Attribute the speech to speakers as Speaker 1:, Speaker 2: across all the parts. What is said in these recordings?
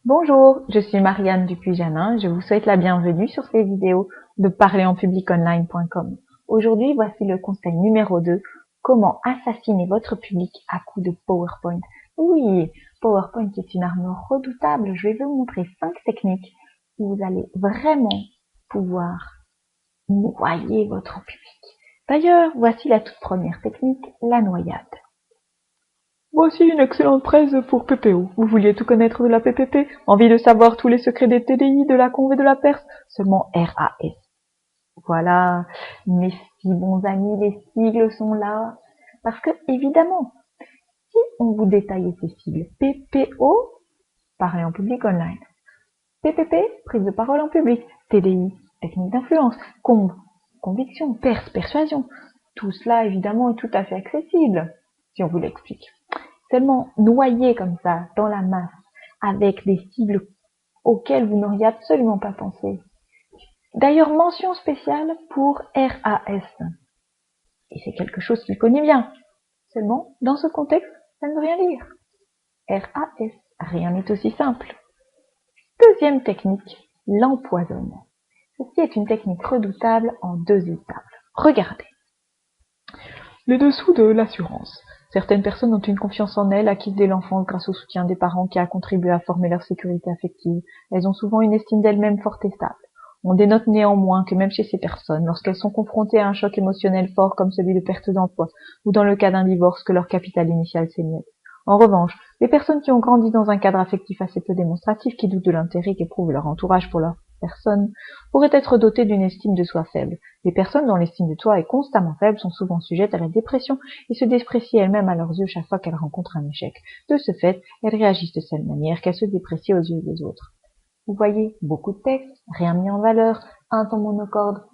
Speaker 1: Bonjour, je suis Marianne Dupuy-Janin, je vous souhaite la bienvenue sur ces vidéos de parlerenpubliconline.com. Aujourd'hui, voici le conseil numéro 2, comment assassiner votre public à coups de PowerPoint. Oui, PowerPoint est une arme redoutable, je vais vous montrer 5 techniques où vous allez vraiment pouvoir noyer votre public. D'ailleurs, voici la toute première technique, la noyade.
Speaker 2: Voici une excellente presse pour PPO. Vous vouliez tout connaître de la PPP? Envie de savoir tous les secrets des TDI, de la Conv et de la Perse? Seulement RAS.
Speaker 1: Voilà, mes si bons amis, les sigles sont là. Parce que, évidemment, si on vous détaille ces sigles, PPO, parler en public online. PPP, prise de parole en public. TDI, technique d'influence. Conv, conviction. Perse, persuasion. Tout cela, évidemment, est tout à fait accessible, si on vous l'explique. Seulement, noyer comme ça, dans la masse, avec des cibles auxquelles vous n'auriez absolument pas pensé. D'ailleurs, mention spéciale pour RAS. Et c'est quelque chose qu'il connaît bien. Seulement, dans ce contexte, ça ne veut rien dire. RAS, rien n'est aussi simple. Deuxième technique, l'empoisonnement. Ceci est une technique redoutable en 2 étapes. Regardez.
Speaker 2: Les dessous de l'assurance. Certaines personnes ont une confiance en elles acquise dès l'enfance grâce au soutien des parents qui a contribué à former leur sécurité affective. Elles ont souvent une estime d'elles-mêmes forte et stable. On dénote néanmoins que même chez ces personnes, lorsqu'elles sont confrontées à un choc émotionnel fort comme celui de perte d'emploi, ou dans le cas d'un divorce, que leur capital initial s'émiette. En revanche, les personnes qui ont grandi dans un cadre affectif assez peu démonstratif, qui doutent de l'intérêt qu'éprouve leur entourage pour leur personne, pourraient être dotées d'une estime de soi faible. Les personnes dont l'estime de soi est constamment faible sont souvent sujettes à la dépression et se déprécient elles-mêmes à leurs yeux chaque fois qu'elles rencontrent un échec. De ce fait, elles réagissent de cette manière qu'elles se déprécient aux yeux des autres. Vous voyez, beaucoup de textes, rien mis en valeur, un ton monocorde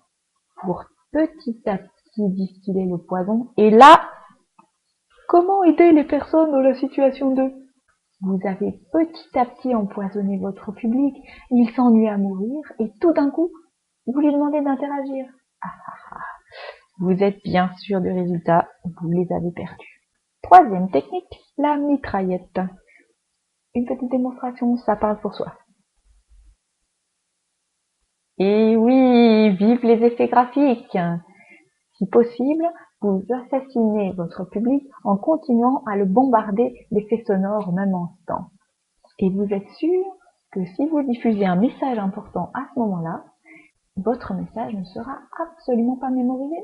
Speaker 2: pour petit à petit distiller le poison. Et là, Comment aider les personnes dans la situation de...
Speaker 1: vous avez petit à petit empoisonné votre public, il s'ennuie à mourir, et tout d'un coup, vous lui demandez d'interagir. Vous êtes bien sûr du résultat, vous les avez perdus. Troisième technique, la mitraillette. Une petite démonstration, ça parle pour soi. Et oui, vive les effets graphiques. Si possible, vous assassinez votre public en continuant à le bombarder d'effets sonores au même instant. Et vous êtes sûr que si vous diffusez un message important à ce moment-là, votre message ne sera absolument pas mémorisé.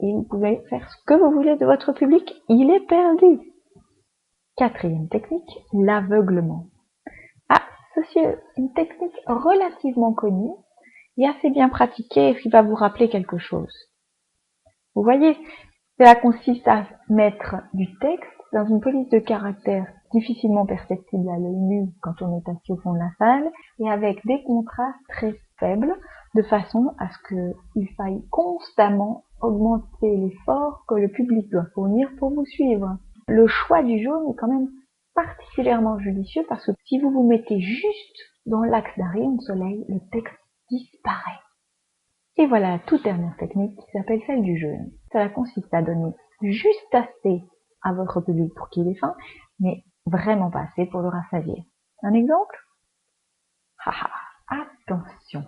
Speaker 1: Et vous pouvez faire ce que vous voulez de votre public, il est perdu. Quatrième technique, l'aveuglement. Ah, ceci est une technique relativement connue et assez bien pratiquée et qui va vous rappeler quelque chose. Vous voyez, cela consiste à mettre du texte dans une police de caractère difficilement perceptible à l'œil nu quand on est assis au fond de la salle et avec des contrastes très faibles de façon à ce qu'il faille constamment augmenter l'effort que le public doit fournir pour vous suivre. Le choix du jaune est quand même particulièrement judicieux parce que si vous vous mettez juste dans l'axe d'un rayon de soleil, le texte disparaît. Et voilà la toute dernière technique qui s'appelle celle du jeûne. Cela consiste à donner juste assez à votre public pour qu'il ait faim, mais vraiment pas assez pour le rassasier. Un exemple? Attention.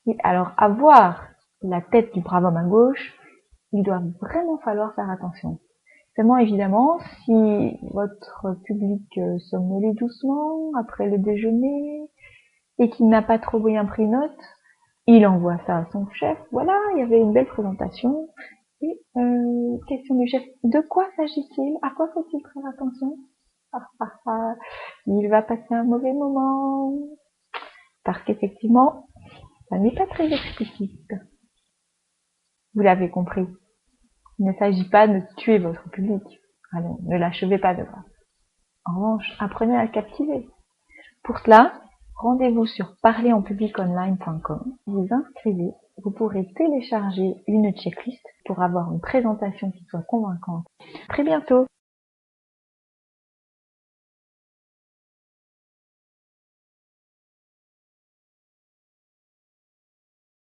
Speaker 1: Et alors, avoir la tête du brave homme à gauche, il doit vraiment falloir faire attention. Seulement, évidemment, si votre public somnolait doucement après le déjeuner et qu'il n'a pas trop bien pris note, il envoie ça à son chef. Voilà, il y avait une belle présentation. Et question du chef, de quoi s'agit-il? À quoi faut-il faire attention? Il va passer un mauvais moment. Parce qu'effectivement, ça n'est pas très explicite. Vous l'avez compris. Il ne s'agit pas de tuer votre public. Allons, ne l'achevez pas de grâce. En revanche, apprenez à le captiver. Pour cela, rendez-vous sur parlerenpubliconline.com, vous inscrivez, vous pourrez télécharger une checklist pour avoir une présentation qui soit convaincante. À très bientôt!